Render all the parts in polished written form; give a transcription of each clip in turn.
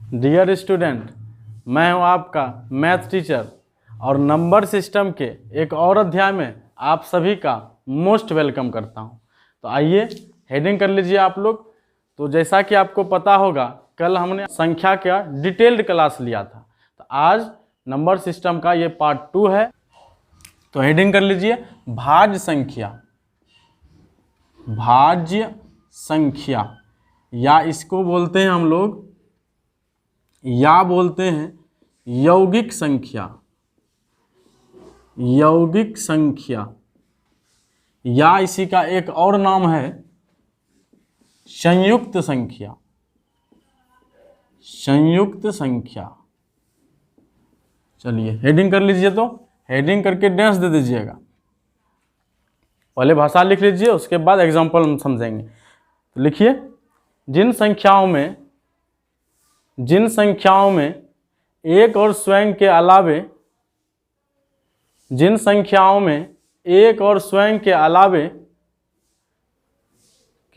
Dear student, मैं हूं आपका मैथ टीचर और नंबर सिस्टम के एक और अध्याय में आप सभी का मोस्ट वेलकम करता हूं। तो आइए हेडिंग कर लीजिए आप लोग। तो जैसा कि आपको पता होगा, कल हमने संख्या का डिटेल्ड क्लास लिया था, तो आज नंबर सिस्टम का ये पार्ट 2 है। तो हेडिंग कर लीजिए भाज्य संख्या। भाज्य संख्या या इसको बोलते हैं हम लोग या बोलते हैं यौगिक संख्या। यौगिक संख्या या इसी का एक और नाम है संयुक्त संख्या। संयुक्त संख्या। चलिए हेडिंग कर लीजिए। तो हेडिंग करके डैश दे दीजिएगा। पहले भाषा लिख लीजिए, उसके बाद एग्जाम्पल हम समझेंगे। तो लिखिए, जिन संख्याओं में एक और स्वयं के अलावे जिन संख्याओं में एक और स्वयं के अलावे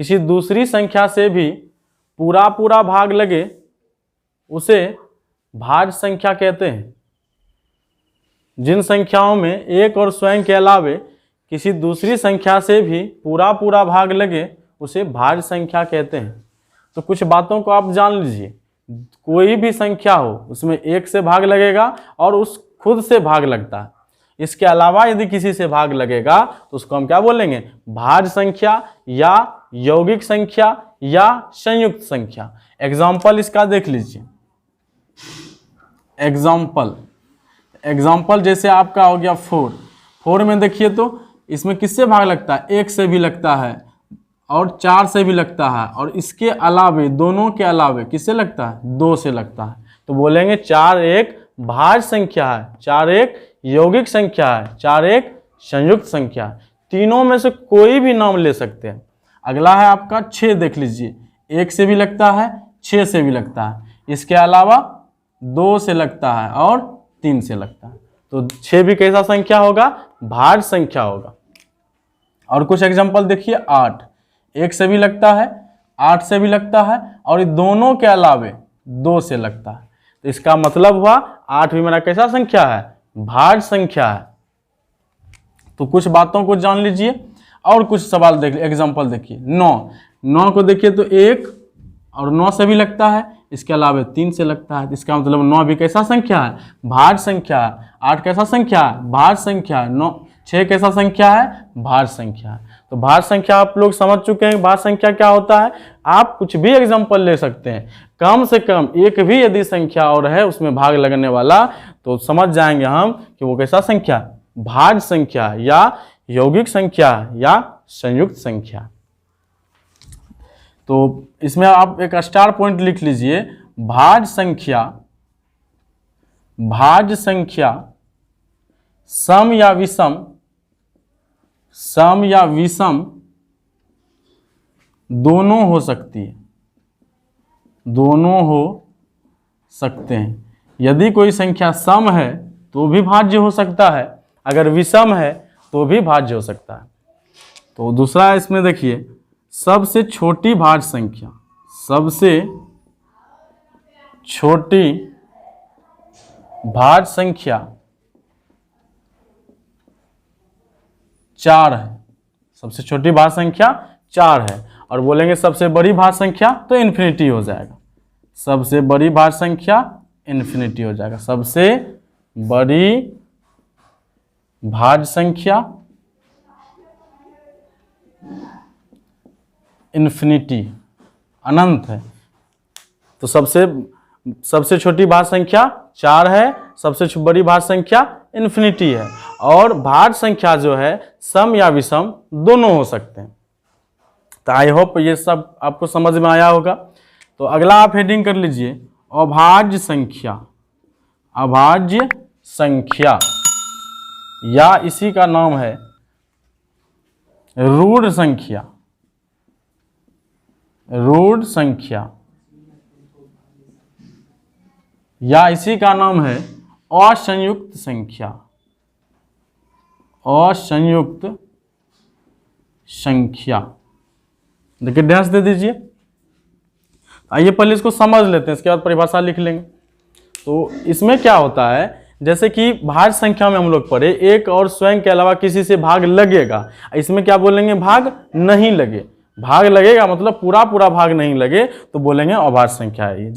किसी दूसरी संख्या से भी पूरा पूरा भाग लगे उसे भाज्य संख्या कहते हैं। जिन संख्याओं में एक और स्वयं के अलावे किसी दूसरी संख्या से भी पूरा पूरा भाग लगे उसे भाज्य संख्या कहते हैं। तो कुछ बातों को आप जान लीजिए। कोई भी संख्या हो उसमें एक से भाग लगेगा और उस खुद से भाग लगता है। इसके अलावा यदि किसी से भाग लगेगा तो उसको हम क्या बोलेंगे? भाज्य संख्या या यौगिक संख्या या संयुक्त संख्या। एग्जाम्पल इसका देख लीजिए। एग्जाम्पल जैसे आपका हो गया 4 में देखिए, तो इसमें किससे भाग लगता है? 1 से भी लगता है और 4 से भी लगता है, और इसके अलावे दोनों के अलावे किससे लगता है? 2 से लगता है। तो बोलेंगे 4 एक भाज्य संख्या है, 4 एक यौगिक संख्या है, 4 एक संयुक्त संख्या है। तीनों में से कोई भी नाम ले सकते हैं। अगला है आपका 6, देख लीजिए। 1 से भी लगता है, 6 से भी लगता है, इसके अलावा 2 से लगता है और 3 से लगता है। तो 6 भी कैसा संख्या होगा? भाज्य संख्या होगा। और कुछ एग्जांपल देखिए। 8 1 से भी लगता है, 8 से भी लगता है, और दोनों के अलावे 2 से लगता है। तो इसका मतलब हुआ 8 भी मेरा कैसा संख्या है? भाज्य संख्या है। तो कुछ बातों को जान लीजिए और कुछ सवाल देख एग्जांपल देखिए। 9 को देखिए, तो 1 और 9 से भी लगता है, इसके अलावे 3 से लगता है। इसका मतलब 9 भी कैसा संख्या है? भाज्य संख्या है। 8 कैसा संख्या है? भाज्य संख्या है। 6 कैसा संख्या है? भाज्य संख्या है। तो भाज्य संख्या आप लोग समझ चुके हैं। भाज्य संख्या क्या होता है? आप कुछ भी एग्जांपल ले सकते हैं, कम से कम एक भी यदि संख्या और है उसमें भाग लगने वाला, तो समझ जाएंगे हम कि वो कैसा संख्या? भाज्य संख्या या यौगिक संख्या या संयुक्त संख्या। तो इसमें आप एक स्टार पॉइंट लिख लीजिए। भाज्य संख्या सम या विषम दोनों हो सकती है। दोनों हो सकते हैं। यदि कोई संख्या सम है तो भी भाज्य हो सकता है, अगर विषम है तो भी भाज्य हो सकता है। तो दूसरा इसमें देखिए, सबसे छोटी भाज्य संख्या। सबसे छोटी भाज्य संख्या 4 है। सबसे छोटी भाज्य संख्या 4 है। और बोलेंगे सबसे बड़ी भाज्य संख्या, तो इन्फिनिटी हो जाएगा। सबसे बड़ी भाज्य संख्या इन्फिनिटी हो जाएगा। सबसे बड़ी भाज्य संख्या इन्फिनिटी, अनंत है। तो सबसे छोटी भाज्य संख्या 4 है, सबसे बड़ी भाज्य संख्या इन्फिनिटी है। और भाज्य संख्या जो है सम या विषम दोनों हो सकते हैं। तो आई होप ये सब आपको समझ में आया होगा। तो अगला आप हेडिंग कर लीजिए, अभाज्य संख्या। अभाज्य संख्या या इसी का नाम है रूढ़ संख्या। रूढ़ संख्या या इसी का नाम है असंयुक्त संख्या। असंयुक्त संख्या। देखिए डैश दे दीजिए। आइए पहले इसको समझ लेते हैं, इसके बाद परिभाषा लिख लेंगे। तो इसमें क्या होता है, जैसे कि भाज्य संख्या में हम लोग पढ़े एक और स्वयं के अलावा किसी से भाग लगेगा, इसमें क्या बोलेंगे, भाग नहीं लगे। भाग लगेगा मतलब पूरा पूरा भाग नहीं लगे तो बोलेंगे अभाज्य संख्या है।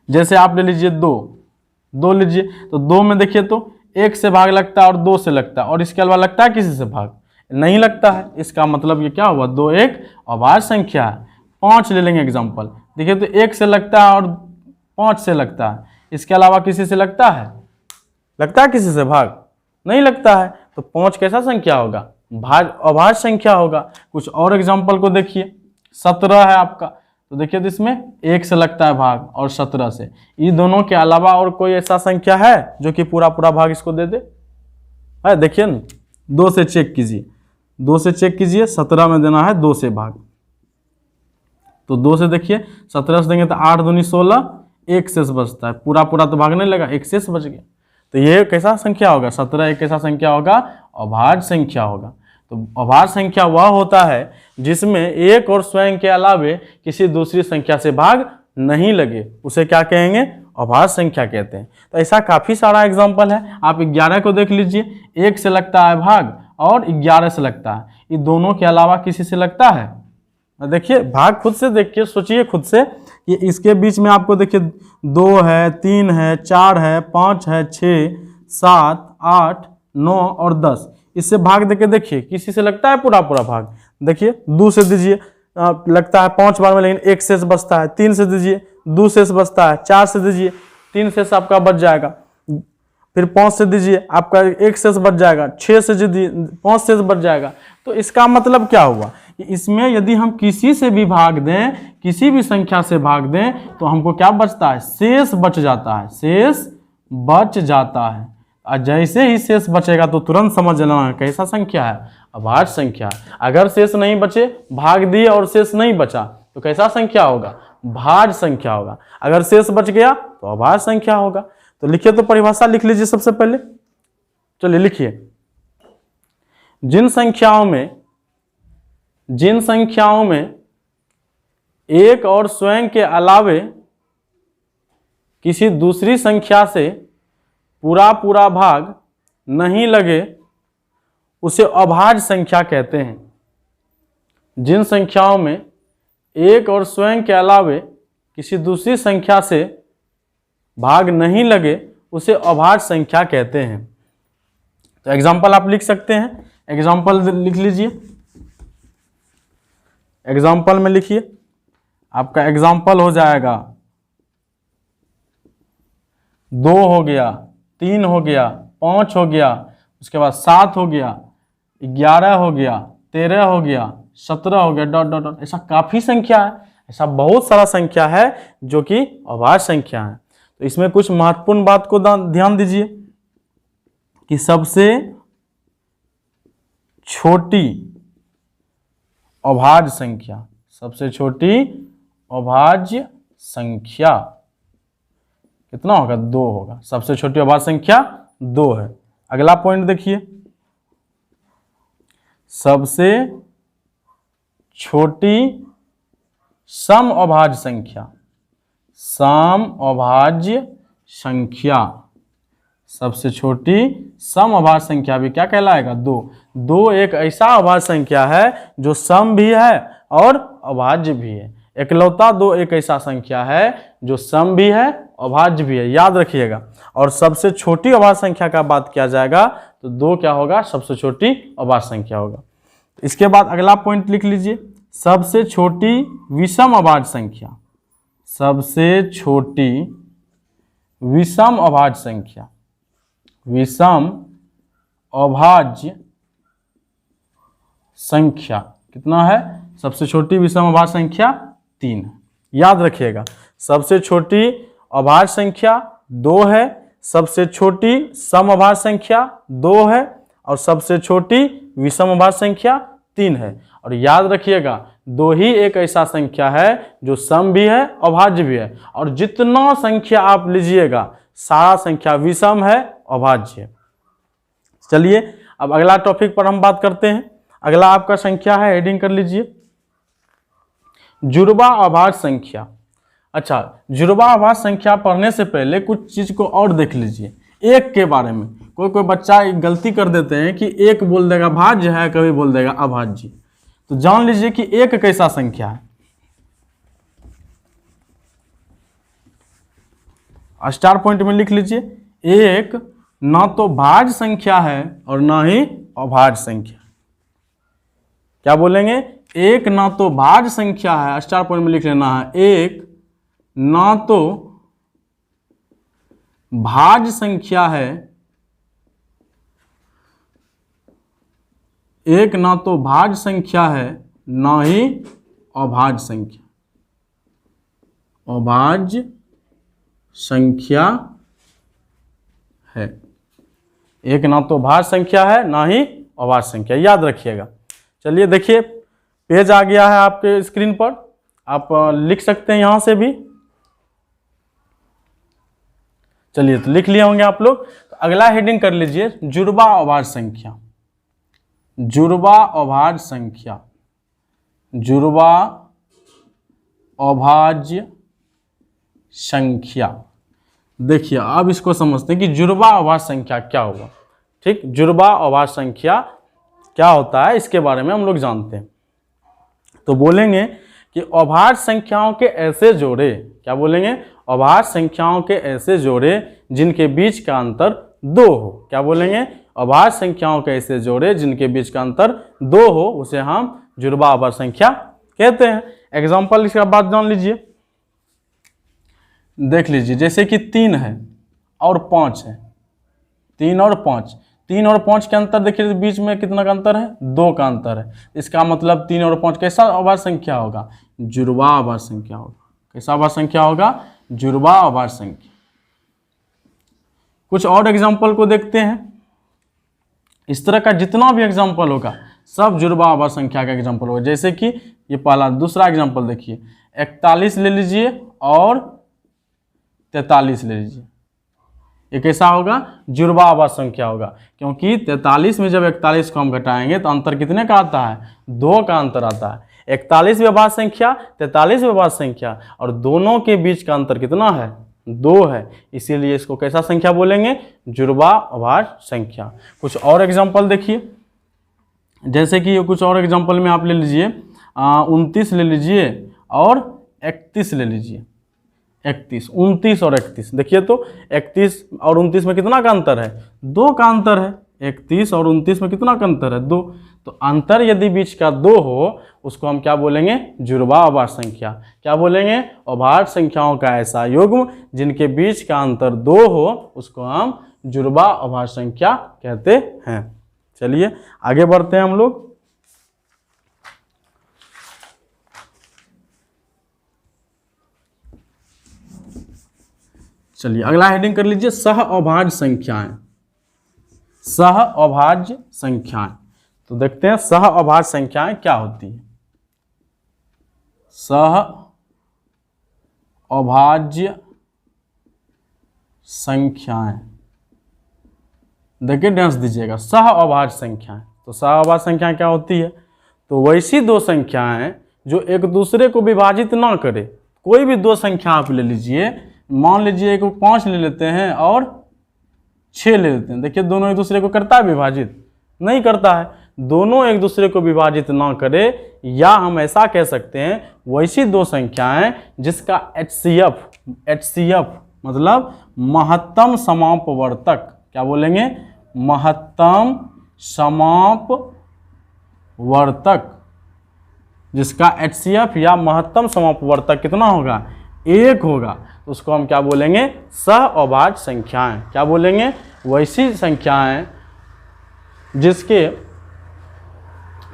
जैसे आप ले लीजिए दो लीजिए, तो 2 में देखिए तो 1 से भाग लगता है और 2 से लगता है, और इसके अलावा लगता है किसी से भाग नहीं लगता है। इसका मतलब ये क्या हुआ, 2 एक अभाज्य संख्या है। 5 ले लेंगे एग्जांपल, देखिए तो 1 से लगता है और 5 से लगता है, इसके अलावा किसी से लगता है किसी से भाग नहीं लगता है, तो 5 कैसा संख्या होगा, अभाज्य संख्या होगा। कुछ और एग्जांपल को देखिए, 17 है आपका, तो देखिए तो इसमें 1 से लगता है भाग और 17 से, ये दोनों के अलावा और कोई ऐसा संख्या है जो कि पूरा पूरा भाग इसको दे दे है? देखिए ना, 2 से चेक कीजिए, 17 में देना है 2 से भाग, तो 2 से देखिए 17 से देंगे तो 8 दूनी 16, 1 शेष बचता है, पूरा पूरा तो भाग नहीं लगा, 1 शेष बच गया। तो ये कैसा संख्या होगा, 17 एक कैसा संख्या होगा, अभाज्य संख्या होगा। तो अभाज्य संख्या वह होता है जिसमें एक और स्वयं के अलावे किसी दूसरी संख्या से भाग नहीं लगे, उसे क्या कहेंगे, अभाज्य संख्या कहते हैं। तो ऐसा काफी सारा एग्जांपल है। आप 11 को देख लीजिए, 1 से लगता है भाग और 11 से लगता है, ये दोनों के अलावा किसी से लगता है, देखिए भाग खुद से देखिए, सोचिए खुद से, ये इसके बीच में आपको देखिए 2 है, 3 है, 4 है, 5 है, 6, 7, 8, 9 और 10, इससे भाग देके देखिए किसी से लगता है पूरा पूरा भाग। देखिए 2 से दीजिए, लगता है 5 बार में, लेकिन 1 शेष बचता है। 3 से दीजिए, 2 शेष बचता है। 4 से दीजिए, 3 शेष आपका बच जाएगा। फिर 5 से दीजिए, आपका 1 शेष बच जाएगा। 6 से दीजिए, 5 शेष बच जाएगा। तो इसका मतलब क्या हुआ, इसमें यदि हम किसी से भी भाग दें, किसी भी संख्या से भाग दें, तो हमको क्या बचता है, शेष बच जाता है, शेष बच जाता है। और जैसे ही शेष बचेगा तो तुरंत समझ लेना कैसा संख्या है, अभाज्य संख्या। अगर शेष नहीं बचे, भाग दिए और शेष नहीं बचा, तो कैसा संख्या होगा, भाज्य संख्या होगा। अगर शेष बच गया तो अभाज्य संख्या होगा। तो लिखिए, तो परिभाषा लिख लीजिए सबसे पहले, चलिए लिखिए। जिन संख्याओं में एक और स्वयं के अलावे किसी दूसरी संख्या से पूरा पूरा भाग नहीं लगे, उसे अभाज्य संख्या कहते हैं। जिन संख्याओं में एक और स्वयं के अलावे किसी दूसरी संख्या से भाग नहीं लगे, उसे अभाज्य संख्या कहते हैं। तो एग्जाम्पल आप लिख सकते हैं, एग्जाम्पल लिख लीजिए। एग्जाम्पल में लिखिए, आपका एग्जाम्पल हो जाएगा 2 हो गया, 3 हो गया, 5 हो गया, उसके बाद 7 हो गया, 11 हो गया, 13 हो गया, 17 हो गया, डॉट डॉट डॉट। ऐसा काफी संख्या है, ऐसा बहुत सारा संख्या है जो कि अभाज्य संख्या है। तो इसमें कुछ महत्वपूर्ण बात को ध्यान दीजिए कि सबसे छोटी अभाज्य संख्या, सबसे छोटी अभाज्य संख्या कितना होगा, 2 होगा। सबसे छोटी अभाज्य संख्या 2 है। अगला पॉइंट देखिए, सबसे छोटी सम अभाज्य संख्या, सम अभाज्य संख्या, सबसे छोटी सम अभाज्य संख्या भी क्या कहलाएगा, 2। 2 एक ऐसा अभाज्य संख्या है जो सम भी है और अभाज्य भी है। इकलौता 2 एक ऐसा संख्या है जो सम भी है, अभाज्य भी है, याद रखिएगा। और सबसे छोटी अभाज्य संख्या का बात किया जाएगा तो 2 क्या होगा, सबसे छोटी अभाज्य संख्या होगा। इसके बाद अगला पॉइंट लिख लीजिए, सबसे छोटी विषम अभाज्य संख्या, सबसे छोटी विषम अभाज्य संख्या, विषम अभाज्य संख्या कितना है, सबसे छोटी विषम अभाज्य संख्या 3 है। याद रखिएगा, सबसे छोटी अभाज्य संख्या 2 है, सबसे छोटी सम अभाज्य संख्या 2 है और सबसे छोटी विषम अभाज्य संख्या 3 है। और याद रखिएगा 2 ही एक ऐसा संख्या है जो सम भी है, अभाज्य भी है। और जितना संख्या आप लीजिएगा सारा संख्या विषम है, अभाज्य है। चलिए अब अगला टॉपिक पर हम बात करते हैं। अगला आपका संख्या है, हेडिंग कर लीजिए, जुड़वा अभाज्य संख्या। अच्छा, जुड़वा अभाज्य संख्या पढ़ने से पहले कुछ चीज को और देख लीजिए एक के बारे में। कोई बच्चा एक गलती कर देते हैं कि एक बोल देगा भाज्य है, कभी बोल देगा अभाज्य। तो जान लीजिए कि एक कैसा संख्या है। स्टार पॉइंट में लिख लीजिए, एक ना तो भाज्य संख्या है और ना ही अभाज्य संख्या। क्या बोलेंगे? एक ना तो भाज्य संख्या है, स्टार पॉइंट में लिख लेना है, एक ना तो भाज्य संख्या है, एक ना तो भाज्य संख्या है ना ही अभाज्य संख्या। अभाज्य संख्या है, एक ना तो भाज्य संख्या है ना ही अभाज्य संख्या, याद रखिएगा। चलिए देखिए, पेज आ गया है आपके स्क्रीन पर, आप लिख सकते हैं यहां से भी। चलिए, तो लिख लिए होंगे आप लोग। तो अगला हेडिंग कर लीजिए, जुड़वा अभाज्य संख्या। जुड़वा अभाज्य संख्या, जुड़वा अभाज्य संख्या। देखिए, अब इसको समझते हैं कि जुड़वा अभाज्य संख्या क्या होगा। ठीक, जुड़वा अभाज्य संख्या क्या होता है इसके बारे में हम लोग जानते हैं। तो बोलेंगे कि अभाज्य संख्याओं के ऐसे जोड़े, क्या बोलेंगे? अभाज्य संख्याओं के ऐसे जोड़े जिनके बीच का अंतर 2 हो। क्या बोलेंगे? अभाज्य संख्याओं के ऐसे जोड़े जिनके बीच का अंतर 2 हो, उसे हम जुड़वा अभाज्य संख्या कहते हैं। एग्जाम्पल इसका बात जान लीजिए, देख लीजिए, जैसे कि 3 है और 5 है, 3 और 5, 3 और 5 के अंतर देखिए, बीच में कितना का अंतर है? 2 का अंतर है। इसका मतलब 3 और 5 कैसा अभाज्य संख्या होगा? जुड़वा अभाज्य संख्या होगा। कैसा अभाज्य संख्या होगा? जुड़वा अभाज्य संख्या। कुछ और एग्जाम्पल को देखते हैं। इस तरह का जितना भी एग्जाम्पल होगा सब जुड़वा अभाज्य संख्या का एग्जाम्पल होगा। जैसे कि ये पहला, दूसरा एग्जाम्पल देखिए, 41 ले लीजिए और 43 ले लीजिए। ये कैसा होगा? जुड़वा अभाज्य संख्या होगा, क्योंकि 43 में जब 41 को हम घटाएंगे तो अंतर कितने का आता है? 2 का अंतर आता है। 41 भी अभाज्य संख्या, 43 भी अभाज्य संख्या, और दोनों के बीच का अंतर कितना है? 2 है। इसीलिए इसको कैसा संख्या बोलेंगे? जुड़वा अभाज्य संख्या। कुछ और एग्जाम्पल देखिए, जैसे कि कुछ और एग्जाम्पल में आप ले लीजिए, 29 ले लीजिए और 31 ले लीजिए। 31, 29 और 31, देखिए तो 31 और 29 में कितना का अंतर है? 2 का अंतर है। 31 और 29 में कितना का अंतर है? 2। तो अंतर यदि बीच का 2 हो, उसको हम क्या बोलेंगे? जुड़वा अभाज्य संख्या। क्या बोलेंगे? अभाज्य संख्याओं का ऐसा युग्म जिनके बीच का अंतर 2 हो, उसको हम जुड़वा अभाज्य संख्या कहते हैं। चलिए आगे बढ़ते हैं हम लोग। चलिए अगला हेडिंग कर लीजिए, सह अभाज्य संख्याएं। सह अभाज्य संख्याएं, तो देखते हैं सह अभाज्य संख्याएं क्या होती है। सह अभाज्य संख्याएं, देखिए ध्यान से दीजिएगा, सह अभाज्य संख्याएं। तो सह अभाज्य संख्याएं क्या होती है? तो वैसी दो संख्याएं जो एक दूसरे को विभाजित ना करे। कोई भी दो संख्या आप ले लीजिए, मान लीजिए एक 5 ले लेते हैं और 6 ले लेते हैं। देखिए दोनों एक दूसरे को करता है विभाजित? नहीं करता है। दोनों एक दूसरे को विभाजित ना करे, या हम ऐसा कह सकते हैं वैसी दो संख्याएं जिसका HCF मतलब महत्तम समापवर्तक। क्या बोलेंगे? महत्तम समापवर्तक। जिसका HCF या महत्तम समापवर्तक कितना होगा? 1 होगा। तो उसको हम क्या बोलेंगे? सह अभाज्य संख्याएं। क्या बोलेंगे? वैसी संख्याएं जिसके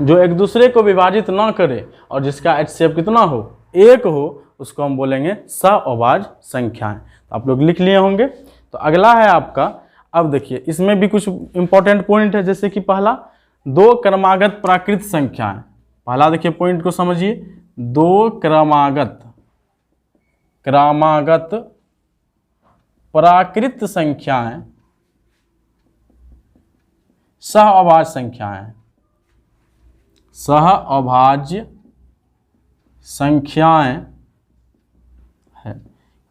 जो एक दूसरे को विभाजित ना करे और जिसका HCF कितना हो? 1 हो, उसको हम बोलेंगे सह अभाज्य संख्याएं। तो आप लोग लिख लिए होंगे। तो अगला है आपका, अब देखिए इसमें भी कुछ इंपॉर्टेंट पॉइंट है। जैसे कि पहला, दो क्रमागत प्राकृत संख्याएं। पहला देखिए पॉइंट को समझिए, दो क्रमागत प्राकृत संख्याएं सह अभाज्य संख्याएं। सह अभाज्य संख्याएं है।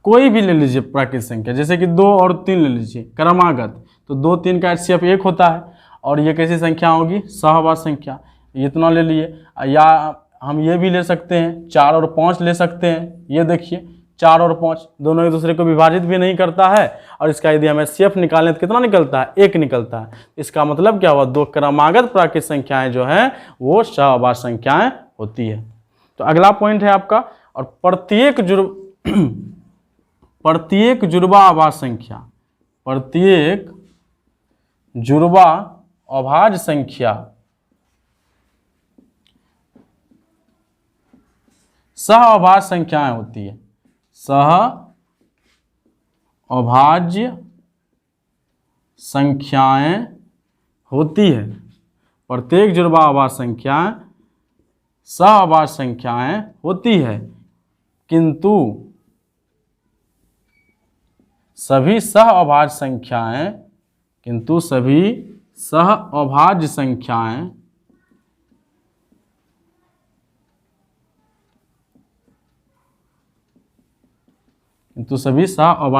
कोई भी ले लीजिए प्राकृत संख्या, जैसे कि 2 और 3 ले लीजिए क्रमागत, तो 2 3 का HCF 1 होता है, और ये कैसी संख्या होगी, सहवाची संख्या, इतना ले लिए। या हम ये भी ले सकते हैं, 4 और 5 ले सकते हैं। ये देखिए 4 और 5 दोनों एक दूसरे को विभाजित भी नहीं करता है, और इसका यदि हम HCF निकालें तो कितना निकलता है, 1 निकलता है। इसका मतलब क्या हुआ, 2 क्रमागत प्राकृत संख्याएं जो हैं वो सहवाची संख्याएं होती है। तो अगला पॉइंट है आपका, और प्रत्येक जुड़वा अभाज्य संख्या, प्रत्येक जुड़वा अभाज्य संख्या सहअभाज्य संख्याएं होती है। सहअभाज्य संख्याएं होती है। प्रत्येक जुड़वा अभाज्य संख्याएं सहअभाज्य संख्याएं होती है, किंतु सभी सहअभाज्य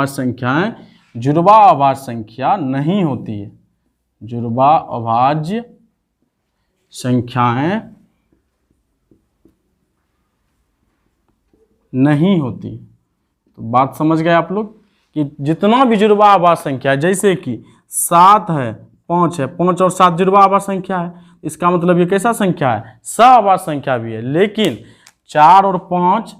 संख्याएं जुड़वा अभाज्य संख्या नहीं होती है। जुड़वा अभाज्य संख्याएं नहीं होती। तो बात समझ गए आप लोग कि जितना भी जुड़वा अभाज्य संख्या है, जैसे कि 7 है, 5 है, 5 और 7 जुड़वा अभाज्य संख्या है, इसका मतलब ये कैसा संख्या है, सहअभाज्य संख्या भी है। लेकिन 4 और 5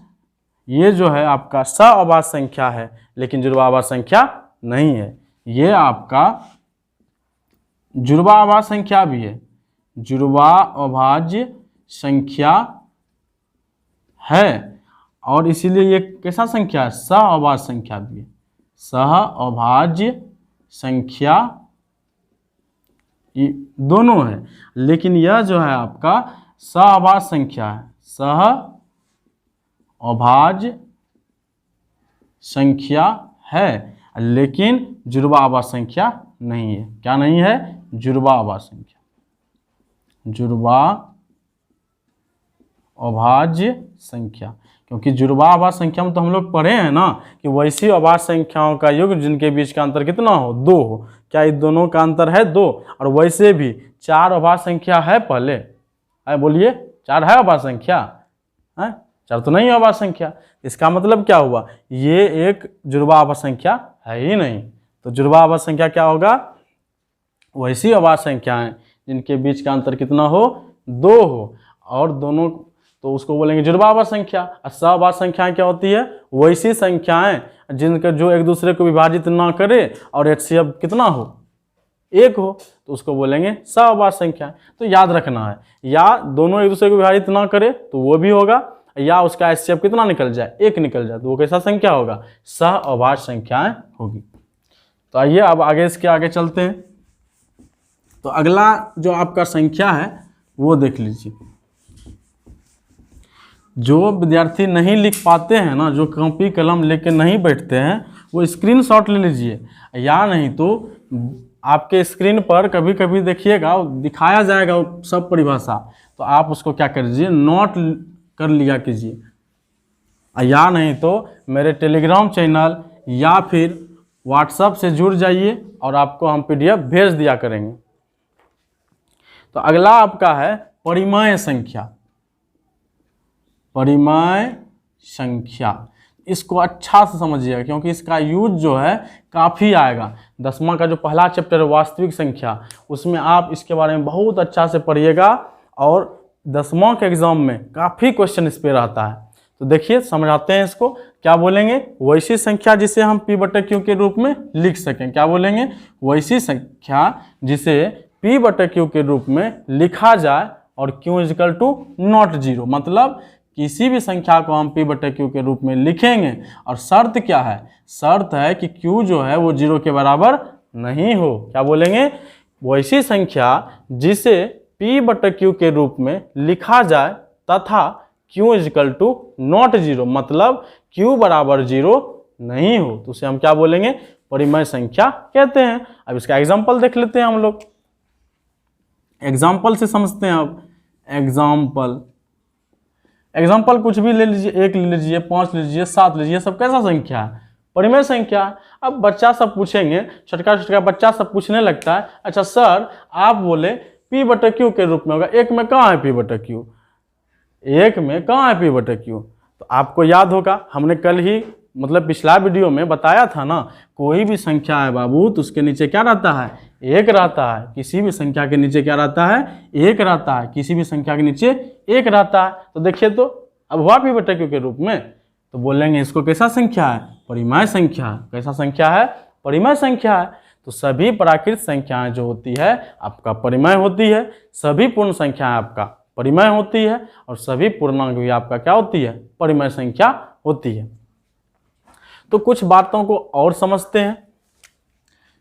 ये जो है आपका सहअभाज्य संख्या है, लेकिन जुड़वा अभाज्य संख्या नहीं है। ये आपका जुड़वा अभाज्य संख्या भी है, जुड़वा अभाज्य संख्या है, और इसीलिए ये कैसा संख्या है, सहअभाज्य संख्या भी है। सहअभाज्य संख्या ये दोनों है, लेकिन यह जो है आपका सहअभाज्य संख्या है, सहअभाज्य संख्या है, लेकिन जुड़वा अभाज्य संख्या नहीं है। क्या नहीं है, जुड़वा अभाज्य संख्या, जुड़वा अभाज्य संख्या। क्योंकि जुड़वा अभाज्य संख्या में तो हम लोग पढ़े हैं ना कि वैसी अभाज्य संख्याओं का योग जिनके बीच का अंतर कितना हो, 2 हो। क्या इन दोनों का अंतर है 2? और वैसे भी 4 अभाज्य संख्या है पहले, बोलिए 4 है अभाज्य संख्या है, 4 तो नहीं है अभाज्य संख्या। इसका मतलब क्या हुआ, ये एक जुड़वा अभाज्य संख्या है ही नहीं। तो जुड़वा अभाज्य संख्या क्या होगा, वैसी अभाज्य संख्याएं जिनके बीच का अंतर कितना हो, 2 हो, और दोनों, तो उसको बोलेंगे जुड़वा अभाज्य संख्या। और सहअभाज्य संख्याएं क्या होती है, वैसी संख्याएं जिनका जो एक दूसरे को विभाजित ना करे और HCF कितना हो, 1 हो, तो उसको बोलेंगे सहअभाज्य संख्या। तो याद रखना है, या दोनों एक दूसरे को विभाजित ना करे तो वो भी होगा, या उसका HCF कितना निकल जाए, 1 निकल जाए, तो वो कैसा संख्या होगा, सहअभाज्य संख्याएं होगी। तो आइए अब आगे इसके आगे चलते हैं। तो अगला जो आपका संख्या है वो देख लीजिए। जो विद्यार्थी नहीं लिख पाते हैं ना, जो कॉपी कलम लेके नहीं बैठते हैं, वो स्क्रीनशॉट ले लीजिए, या नहीं तो आपके स्क्रीन पर कभी कभी देखिएगा दिखाया जाएगा सब परिभाषा, तो आप उसको क्या कर लीजिए, नोट कर लिया कीजिए, या नहीं तो मेरे टेलीग्राम चैनल या फिर व्हाट्सएप से जुड़ जाइए और आपको हम PDF भेज दिया करेंगे। तो अगला आपका है परिमेय संख्या। परिमेय संख्या, इसको अच्छा से समझिएगा क्योंकि इसका यूज जो है काफ़ी आएगा। 10वां का जो पहला चैप्टर है वास्तविक संख्या, उसमें आप इसके बारे में बहुत अच्छा से पढ़िएगा, और 10वां के एग्जाम में काफ़ी क्वेश्चन इस पे रहता है। तो देखिए समझाते हैं इसको। क्या बोलेंगे, वैसी संख्या जिसे हम P/Q के रूप में लिख सकें। क्या बोलेंगे, वैसी संख्या जिसे P/Q के रूप में लिखा जाए और Q = नॉट 0, मतलब किसी भी संख्या को हम P/Q के रूप में लिखेंगे, और शर्त क्या है, शर्त है कि Q जो है वो 0 के बराबर नहीं हो। क्या बोलेंगे, वैसी संख्या जिसे P/Q के रूप में लिखा जाए तथा Q = नॉट 0, मतलब Q बराबर 0 नहीं हो, तो उसे हम क्या बोलेंगे, परिमेय संख्या कहते हैं। अब इसका एग्जाम्पल देख लेते हैं हम लोग, एग्जाम्पल से समझते हैं। अब एग्जाम्पल कुछ भी ले लीजिए, 1 ले लीजिए, 5 ले लीजिए, 7 ले लीजिए, सब कैसा संख्या है? परिमेय संख्या है। अब बच्चा सब पूछेंगे, छोटका छोटका बच्चा सब पूछने लगता है, अच्छा सर आप बोले P/Q के रूप में होगा, 1 में कहाँ है P/Q? 1 में कहाँ है P/Q? तो आपको याद होगा, हमने कल ही मतलब पिछला वीडियो में बताया था ना, कोई भी संख्या है बाबू तो उसके नीचे क्या रहता है? 1 रहता है। किसी भी संख्या के नीचे क्या रहता है? 1 रहता है। किसी भी संख्या के नीचे 1 रहता है। तो देखिए तो अब हुआ P/Q के रूप में, तो बोलेंगे इसको कैसा संख्या है? परिमेय संख्या है। कैसा संख्या है? परिमेय संख्या है। तो सभी प्राकृत संख्याएं जो होती है आपका परिमेय होती है, सभी पूर्ण संख्याएं आपका परिमेय होती है, और सभी पूर्णांक भी आपका क्या होती है? परिमेय संख्या होती है। तो कुछ बातों को और समझते हैं,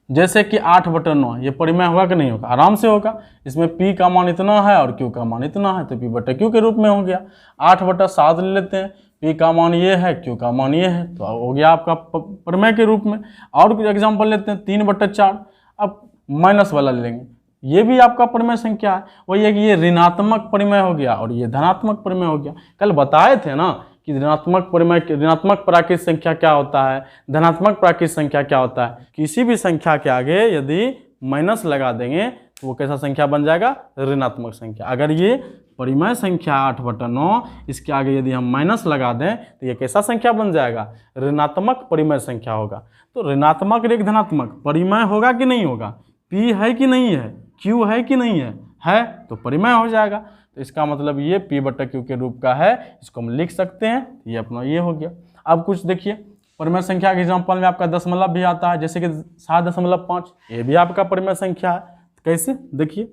जैसे कि 8/9 ये परिमेय होगा कि नहीं होगा? आराम से होगा। इसमें P का मान इतना है और Q का मान इतना है, तो P/Q के रूप में हो गया। 8/7 ले लेते हैं, P का मान ये है, Q का मान ये है, तो हो गया आपका परिमेय के रूप में। और एग्जाम्पल लेते हैं 3/4, अब माइनस वाला ले लेंगे, ये भी आपका परिमेय संख्या है। वही है कि ये ऋणात्मक परिमेय हो गया और ये धनात्मक परिमेय हो गया। कल बताए थे ना कि ऋणात्मक परिमेय, ऋणात्मक प्राकृत संख्या क्या होता है, धनात्मक प्राकृत संख्या क्या होता है। किसी भी संख्या के आगे यदि माइनस लगा देंगे तो वो कैसा संख्या बन जाएगा? ऋणात्मक संख्या। अगर ये परिमेय संख्या 8/9, इसके आगे यदि हम माइनस लगा दें तो ये कैसा संख्या बन जाएगा? ऋणात्मक परिमेय संख्या होगा। तो ऋणात्मक और एक धनात्मक परिमेय होगा कि नहीं होगा? P है कि नहीं है? Q है कि नहीं है? है तो परिमेय हो जाएगा। तो इसका मतलब ये P/Q के रूप का है, इसको हम लिख सकते हैं। ये अपना ये हो गया। अब कुछ देखिए, परिमेय संख्या के एग्जाम्पल में आपका दशमलव भी आता है, जैसे कि 7.5, ये भी आपका परिमेय संख्या है। कैसे? देखिए,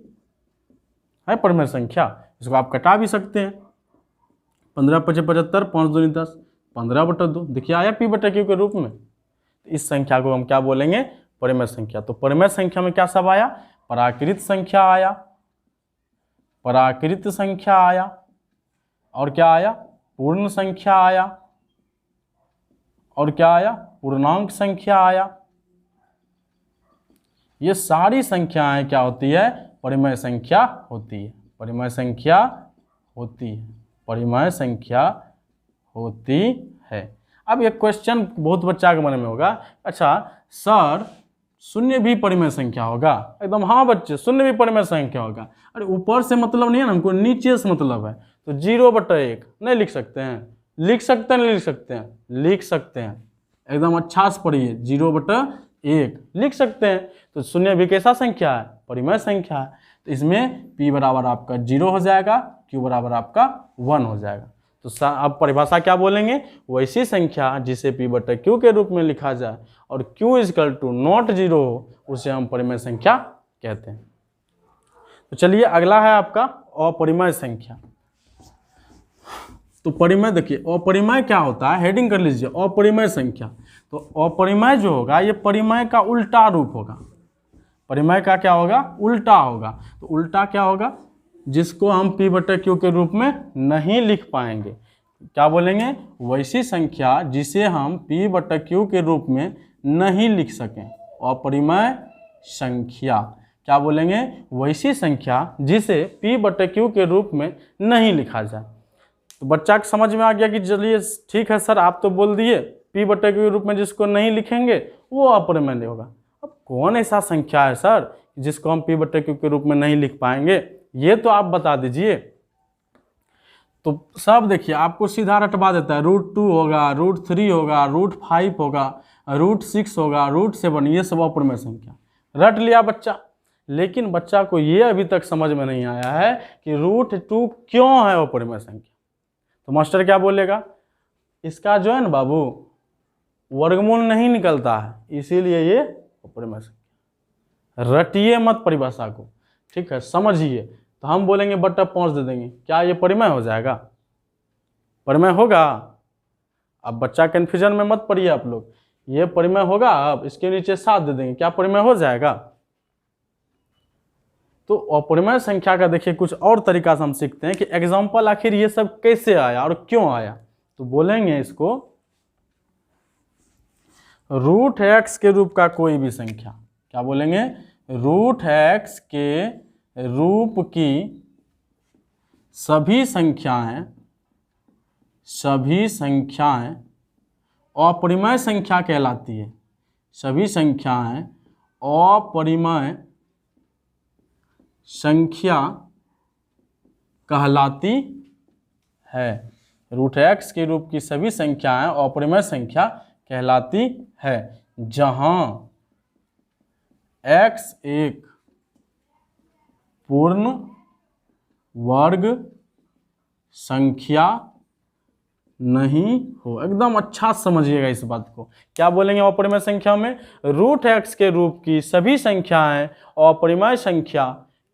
है परिमेय संख्या, इसको आप कटा भी सकते हैं। 15×5 = 75, 5 दूनी 10, 15/2। देखिए आया P/Q के रूप में। इस संख्या को हम क्या बोलेंगे? परिमेय संख्या। तो परिमेय संख्या में क्या सब आया? प्राकृत संख्या आया, प्राकृत संख्या आया, और क्या आया? पूर्ण संख्या आया, और क्या आया? पूर्णांक संख्या आया। ये सारी संख्याएं क्या होती है? परिमेय संख्या होती है। परिमेय संख्या होती है। परिमेय संख्या होती है। अब ये क्वेश्चन बहुत बच्चा के मन में होगा, अच्छा सर शून्य भी परिमेय संख्या होगा? एकदम हाँ बच्चे, शून्य भी परिमेय संख्या होगा। अरे ऊपर से मतलब नहीं है ना, हमको नीचे से मतलब है। तो 0/1 नहीं लिख सकते हैं? लिख सकते हैं, नहीं लिख सकते हैं? लिख सकते हैं। एकदम अच्छा से पढ़िए, 0/1 लिख सकते हैं। तो शून्य भी कैसा संख्या है? परिमेय संख्या है। तो इसमें P बराबर आपका 0 हो जाएगा, Q बराबर आपका 1 हो जाएगा। तो अब परिभाषा क्या बोलेंगे? वैसी संख्या जिसे P/Q के रूप में लिखा जाए और Q = 0 हो, उसे हम परिमेय संख्या कहते हैं। तो चलिए अगला है आपका अपरिमेय संख्या। तो परिमेय देखिए, अपरिमेय क्या होता है? हेडिंग कर लीजिए, अपरिमेय संख्या। तो अपरिमेय जो होगा ये परिमेय का उल्टा रूप होगा। परिमेय का क्या होगा? उल्टा होगा। तो उल्टा क्या होगा? जिसको हम P/Q के रूप में नहीं लिख पाएंगे। क्या बोलेंगे? वैसी संख्या जिसे हम P/Q के रूप में नहीं लिख सकें, अपरिमेय संख्या। क्या बोलेंगे? वैसी संख्या जिसे P/Q के रूप में नहीं लिखा जाए। तो बच्चा को समझ में आ गया कि चलिए ठीक है सर, आप तो बोल दिए P/Q के रूप में जिसको नहीं लिखेंगे वो अपरिमेय होगा। अब कौन ऐसा संख्या है सर जिसको हम P/Q के रूप में नहीं लिख पाएंगे? ये तो आप बता दीजिए। तो सब देखिए आपको सीधा रटवा देता है, √2 होगा, √3 होगा, √5 होगा, √6 होगा, √7, ये सब अपरिमेय संख्या रट लिया बच्चा। लेकिन बच्चा को ये अभी तक समझ में नहीं आया है कि √2 क्यों है अपरिमेय संख्या। तो मास्टर क्या बोलेगा? इसका जो है ना बाबू वर्गमूल नहीं निकलता है, इसीलिए ये अपरिमेय संख्या। रटिए मत परिभाषा को, ठीक है, समझिए। तो हम बोलेंगे /5 दे देंगे, क्या ये परिमेय हो जाएगा? परिमेय होगा? अब बच्चा कन्फ्यूजन में मत पड़िए आप लोग, ये परिमेय होगा। अब इसके नीचे 7 दे देंगे, क्या परिमेय हो जाएगा? तो अपरिमेय संख्या का देखिए कुछ और तरीका से हम सीखते हैं कि एग्जाम्पल आखिर ये सब कैसे आया और क्यों आया। तो बोलेंगे इसको √x के रूप का कोई भी संख्या। क्या बोलेंगे? √x के रूप की सभी संख्याएं सभी संख्याएं अपरिमेय संख्या कहलाती है। सभी संख्याएं अपरिमेय संख्या कहलाती है। रूट एक्स के रूप की सभी संख्याएं अपरिमेय संख्या कहलाती है, जहां x एक पूर्ण वर्ग संख्या नहीं हो। एकदम अच्छा समझिएगा इस बात को। क्या बोलेंगे अपरिमेय संख्या में? रूट एक्स के रूप की सभी संख्याएं अपरिमेय संख्या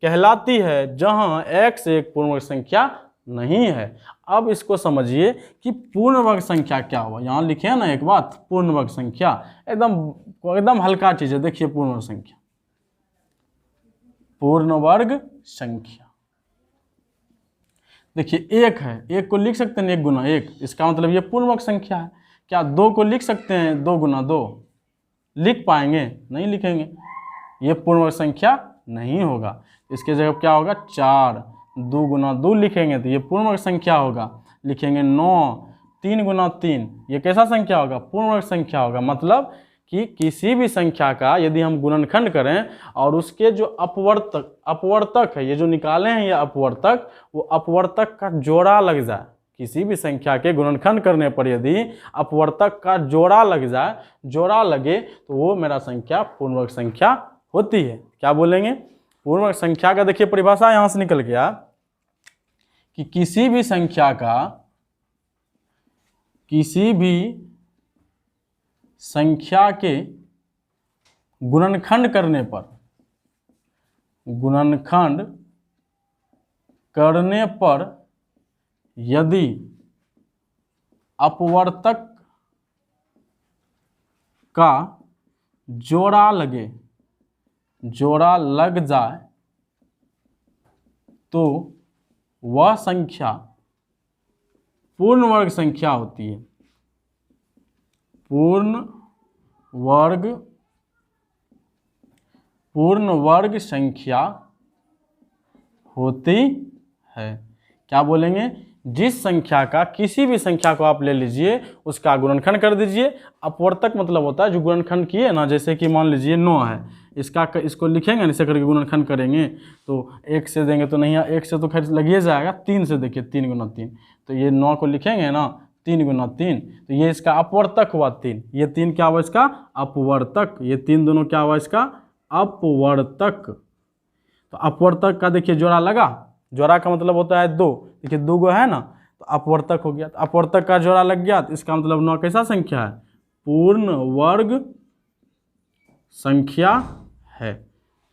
कहलाती है, जहां x एक पूर्ण वर्ग संख्या नहीं है। अब इसको समझिए कि पूर्ण वर्ग संख्या क्या हुआ। यहाँ लिखे हैं ना एक बात, पूर्ण वर्ग संख्या एकदम हल्का चीज है। देखिए पूर्ण वर्ग संख्या, पूर्ण वर्ग संख्या देखिए एक है, एक को लिख सकते हैं एक गुना एक, इसका मतलब ये पूर्ण वर्ग संख्या है। क्या दो को लिख सकते हैं दो गुना दो? लिख पाएंगे? नहीं लिखेंगे, ये पूर्ण वर्ग संख्या नहीं होगा। इसके जगह क्या होगा? 4 2 गुना 2 लिखेंगे तो ये पूर्ण वर्ग संख्या होगा। लिखेंगे 9 3 गुना 3, ये कैसा संख्या होगा? पूर्ण वर्ग संख्या होगा। मतलब कि किसी भी संख्या का यदि हम गुणनखंड करें और उसके जो अपवर्तक है, ये जो निकाले हैं ये अपवर्तक, वो अपवर्तक का जोड़ा लग जाए, किसी भी संख्या के गुणनखंड करने पर यदि अपवर्तक का जोड़ा लग जाए, जोड़ा लगे, तो वो मेरा संख्या पूर्ण वर्ग संख्या होती है। क्या बोलेंगे? पूर्ण वर्ग संख्या का देखिए परिभाषा यहां से निकल गया कि किसी भी संख्या का, किसी भी संख्या के गुणनखंड करने पर, गुणनखंड करने पर यदि अपवर्तक का जोड़ा लगे, जोड़ा लग जाए, तो वह संख्या पूर्ण वर्ग संख्या होती है। पूर्ण वर्ग संख्या होती है। क्या बोलेंगे? जिस संख्या का, किसी भी संख्या को आप ले लीजिए, उसका गुणनखंड कर दीजिए। अपवर्तक मतलब होता है जो गुणनखंड किए ना, जैसे कि मान लीजिए 9 है, इसको लिखेंगे इसे करके गुणनखंड करेंगे तो 1 से देंगे तो नहीं, 1 से तो खैर लगिए जाएगा। 3 से देखिए 3 गुना 3, तो ये 9 को लिखेंगे ना 3 गुना 3, तो ये इसका अपवर्तक हुआ 3। ये 3 क्या हुआ? इसका अपवर्तक। ये 3 दोनों क्या हुआ? इसका अपवर्तक। तो अपवर्तक का देखिए जोड़ा लगा, जोड़ा का मतलब होता है 2, देखिए 2 गो है ना, तो अपवर्तक हो गया। तो अपवर्तक का जोड़ा लग गया, तो इसका मतलब 9 कैसा संख्या है? पूर्ण वर्ग संख्या है।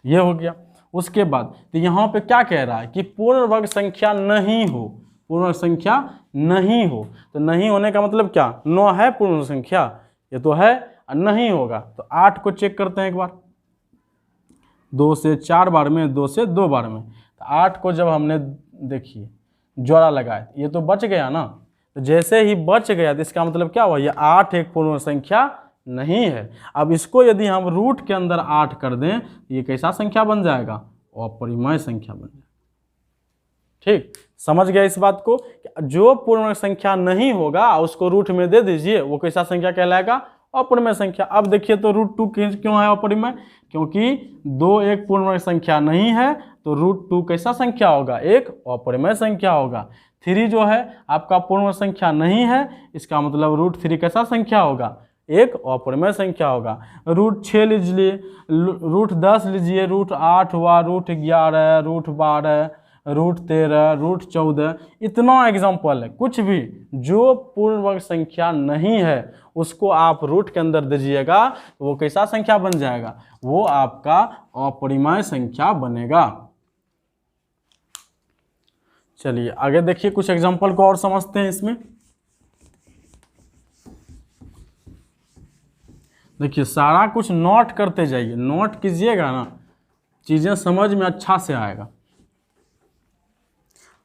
ये हो गया। उसके बाद तो यहाँ पे क्या कह रहा है कि पूर्ण वर्ग संख्या नहीं हो, पूर्ण वर्ग संख्या नहीं हो। तो नहीं होने का मतलब क्या? 9 है पूर्ण वर्ग संख्या, ये तो है, नहीं होगा। तो 8 को चेक करते हैं एक बार, 2 से 4 बार में, 2 से 2 बार में। तो 8 को जब हमने देखिए जोड़ा लगाया, ये तो बच गया ना, तो जैसे ही बच गया तो इसका मतलब क्या हुआ? ये 8 एक पूर्ण वर्ग संख्या नहीं है। अब इसको यदि हम रूट के अंदर 8 कर दें, तो ये कैसा संख्या बन जाएगा? अपरिमेय संख्या बन जाएगा। ठीक, समझ गया इस बात को? जो पूर्ण वर्ग संख्या नहीं होगा उसको रूट में दे दीजिए, वो कैसा संख्या कहलाएगा? अपरिमेय संख्या। अब देखिए तो √2 क्यों है अपरिमेय? क्योंकि 2 एक पूर्ण वर्ग संख्या नहीं है, तो √2 कैसा संख्या होगा? एक अपरिमेय संख्या होगा। 3 जो है आपका पूर्ण वर्ग संख्या नहीं है, इसका मतलब √3 कैसा संख्या होगा? एक अपरिमेय संख्या होगा। √6 लीजिए, √10 लीजिए, √8 हुआ, √11, √12, √13, √14, इतना एग्जाम्पल है। कुछ भी जो पूर्ण वर्ग संख्या नहीं है उसको आप रूट के अंदर दीजिएगा, तो वो कैसा संख्या बन जाएगा? वो आपका अपरिमेय संख्या बनेगा। चलिए आगे देखिए, कुछ एग्जाम्पल को और समझते हैं इसमें। देखिए सारा कुछ नोट करते जाइए, नोट कीजिएगा ना, चीज़ें समझ में अच्छा से आएगा।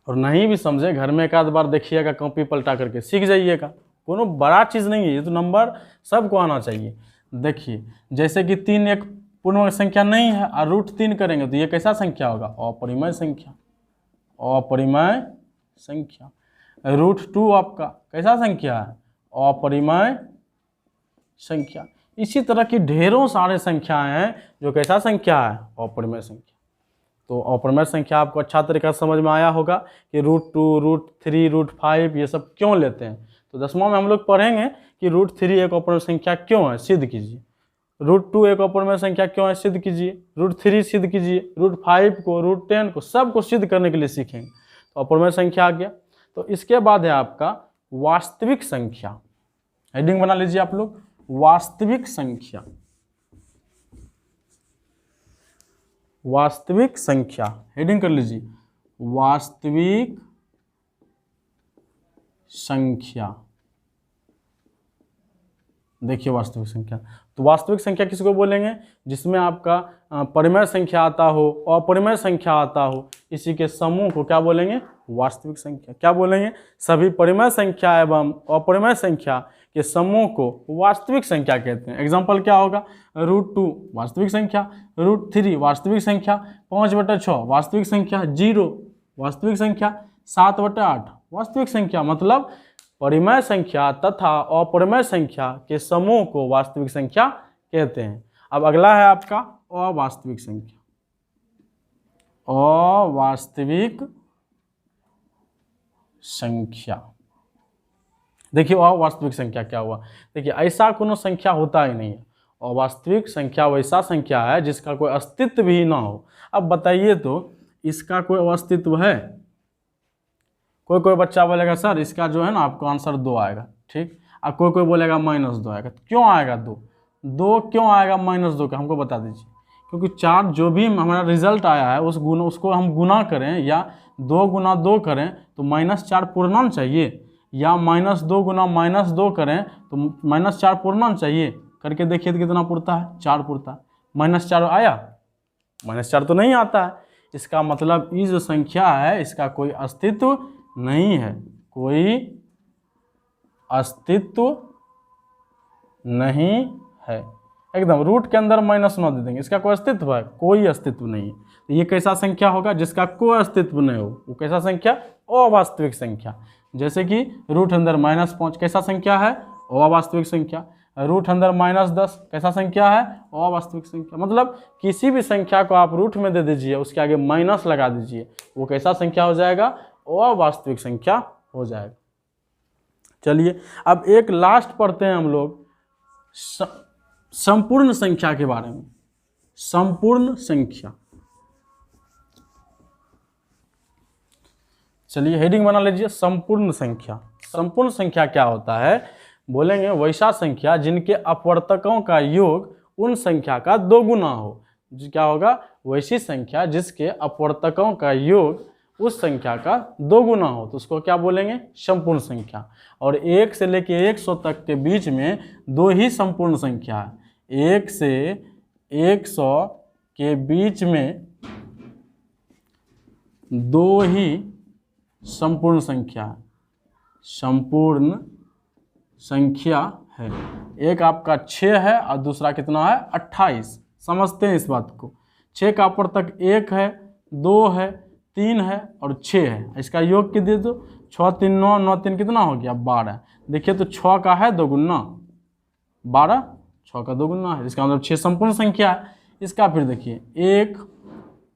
और नहीं भी समझे, घर में एक आध बार देखिएगा, कॉपी पलटा करके सीख जाइएगा। कोनो बड़ा चीज़ नहीं है, ये तो नंबर सबको आना चाहिए। देखिए जैसे कि 3 एक पूर्ण वर्ग संख्या नहीं है और √3 करेंगे तो ये कैसा संख्या होगा? अपरिमेय संख्या। अपरिमेय संख्या। √2 आपका कैसा संख्या है? अपरिमेय संख्या। इसी तरह की ढेरों सारे संख्याएं हैं जो कैसा संख्या है? अपरिमेय संख्या। तो अपरिमेय संख्या आपको अच्छा तरीका से समझ में आया होगा कि √2, √3, √5 ये सब क्यों लेते हैं। तो 10वां में हम लोग पढ़ेंगे कि √3 एक अपरिमेय संख्या क्यों है, सिद्ध कीजिए। √2 एक अपरिमेय संख्या क्यों है, सिद्ध कीजिए। √3 सिद्ध कीजिए। √5 को, √10 को, सबको सिद्ध करने के लिए सीखेंगे। तो अपरिमेय संख्या आ गया। तो इसके बाद है आपका वास्तविक संख्या। हेडिंग बना लीजिए आप लोग, वास्तविक संख्या। वास्तविक संख्या हेडिंग कर लीजिए, वास्तविक संख्या। देखिए वास्तविक संख्या, तो वास्तविक संख्या किसको बोलेंगे? जिसमें आपका परिमेय संख्या आता हो, अपरिमेय संख्या आता हो, इसी के समूह को क्या बोलेंगे? वास्तविक संख्या। क्या बोलेंगे? सभी परिमेय संख्या एवं अपरिमेय संख्या के समूह को वास्तविक संख्या कहते हैं। एग्जाम्पल क्या होगा? √2 वास्तविक संख्या, √3 वास्तविक संख्या, 5/6 वास्तविक संख्या, 0 वास्तविक संख्या, 7/8 वास्तविक संख्या। मतलब परिमेय संख्या तथा अपरिमेय संख्या के समूह को वास्तविक संख्या कहते हैं। अब अगला है आपका अवास्तविक संख्या। अवास्तविक संख्या। देखिए अवास्तविक संख्या क्या हुआ? देखिए ऐसा कोनो संख्या होता ही नहीं है। अवास्तविक संख्या वैसा संख्या है जिसका कोई अस्तित्व भी ना हो। अब बताइए तो इसका कोई अस्तित्व है? कोई बच्चा बोलेगा सर इसका जो है ना आपको आंसर 2 आएगा, ठीक। और कोई बोलेगा -2 आएगा। तो क्यों आएगा 2 क्यों आएगा -2 का? हमको बता दीजिए। क्योंकि 4 जो भी हमारा रिजल्ट आया है उसको हम गुना करें या 2 गुना 2 करें तो -4 पूर्णांक चाहिए, या -2 गुना -2 करें तो -4 पूर्णांक चाहिए। करके देखिए तो कितना पुरता है? 4 पुरता है। -4 आया? -4 तो नहीं आता है। इसका मतलब ये जो संख्या है इसका कोई अस्तित्व नहीं है, कोई अस्तित्व नहीं है। एकदम रूट के अंदर -9 दे देंगे, इसका कोई अस्तित्व है? कोई अस्तित्व नहीं है। तो ये कैसा संख्या होगा? जिसका कोई अस्तित्व नहीं हो, वो कैसा संख्या? अवास्तविक संख्या। जैसे कि रूट अंदर -5 कैसा संख्या है? अवास्तविक संख्या। रूट अंदर -10 कैसा संख्या है? अवास्तविक संख्या। मतलब किसी भी संख्या को आप रूट में दे दीजिए, उसके आगे माइनस लगा दीजिए, वो कैसा संख्या हो जाएगा? अवास्तविक संख्या हो जाएगा। चलिए अब एक लास्ट पढ़ते हैं हम लोग संपूर्ण संख्या के बारे में। संपूर्ण संख्या। चलिए हेडिंग बना लीजिए, संपूर्ण संख्या। संपूर्ण संख्या क्या होता है? बोलेंगे वैसा संख्या जिनके अपवर्तकों का योग उन संख्या का 2 गुना हो। क्या होगा? वैसी संख्या जिसके अपवर्तकों का योग उस संख्या का 2 गुना हो, तो उसको क्या बोलेंगे? संपूर्ण संख्या। और 1 से लेके 100 तक के बीच में 2 ही संपूर्ण संख्या है। 1 से 100 के बीच में 2 ही संपूर्ण संख्या है, संपूर्ण संख्या है। एक आपका 6 है और दूसरा कितना है? 28। समझते हैं इस बात को। 6 का अपवर्तक 1 है, 2 है, 3 है और 6 है। इसका योग कितने दो? 6 3 9, 9 3 कितना हो गया? 12। देखिए तो 6 का है 2 गुना 12, 6 का 2 गुना है, इसका मतलब 6 संपूर्ण संख्या है। इसका फिर देखिए 1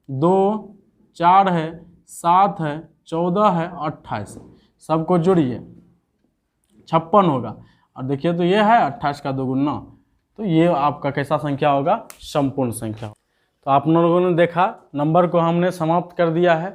2 4 है, 7 है, 14 है, 28 है। सबको जोड़िए 56 होगा। और देखिए तो ये है 28 का 2 गुना, तो ये आपका कैसा संख्या होगा? संपूर्ण संख्या। तो आप लोगों ने देखा, नंबर को हमने समाप्त कर दिया है।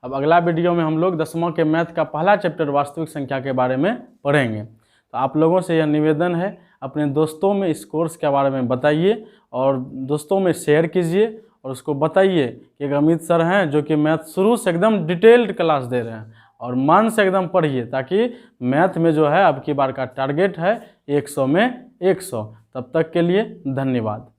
अब अगला वीडियो में हम लोग 10वां के मैथ का पहला चैप्टर वास्तविक संख्या के बारे में पढ़ेंगे। तो आप लोगों से यह निवेदन है, अपने दोस्तों में इस कोर्स के बारे में बताइए और दोस्तों में शेयर कीजिए और उसको बताइए कि एक अमित सर हैं जो कि मैथ शुरू से एकदम डिटेल्ड क्लास दे रहे हैं, और मन से एकदम पढ़िए, ताकि मैथ में जो है अब की बार का टारगेट है 100 में 100। तब तक के लिए धन्यवाद।